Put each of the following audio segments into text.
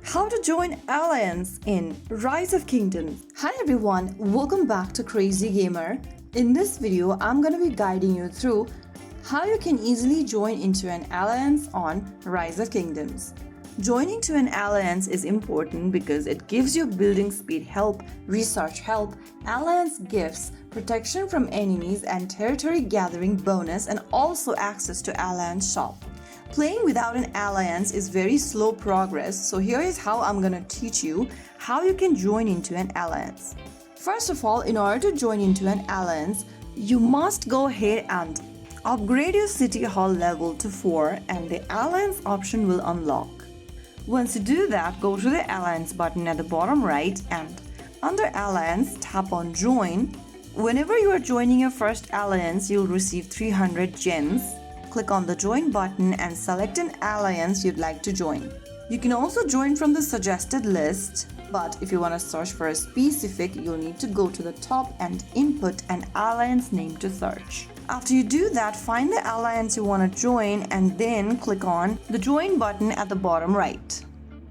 How to join alliance in Rise of Kingdoms. Hi everyone, welcome back to Crazy Gamer. In this video, I'm going to be guiding you through how you can easily join into an alliance on Rise of Kingdoms. Joining to an alliance is important because it gives you building speed help, research help, alliance gifts, protection from enemies and territory gathering bonus, and also access to alliance shop. Playing without an alliance is very slow progress, so here is how I'm gonna teach you how you can join into an alliance. First of all, in order to join into an alliance, you must go ahead and upgrade your city hall level to 4 and the alliance option will unlock. Once you do that, go to the alliance button at the bottom right and under alliance, tap on join. Whenever you are joining your first alliance, you'll receive 300 gems. Click on the join button and select an alliance you'd like to join. You can also join from the suggested list, but if you want to search for a specific, you'll need to go to the top and input an alliance name to search. After you do that, find the alliance you want to join and then click on the join button at the bottom right.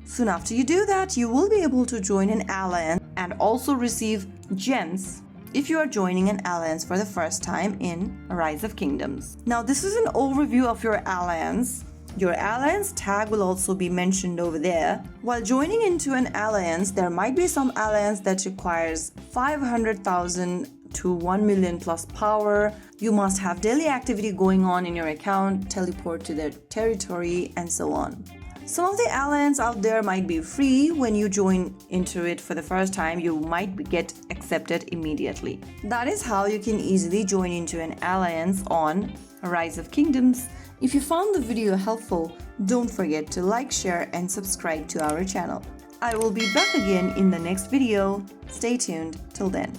Soon after you do that, you will be able to join an alliance and also receive gems if you are joining an alliance for the first time in Rise of Kingdoms. Now this is an overview of your alliance. Your alliance tag will also be mentioned over there. While joining into an alliance, there might be some alliance that requires 500,000 to 1 million plus power. You must have daily activity going on in your account, teleport to their territory, and so on. Some of the alliance out there might be free. When you join into it for the first time, you might get accepted immediately. That is how you can easily join into an alliance on Rise of Kingdoms. If you found the video helpful, don't forget to like, share, and subscribe to our channel. I will be back again in the next video. Stay tuned till then.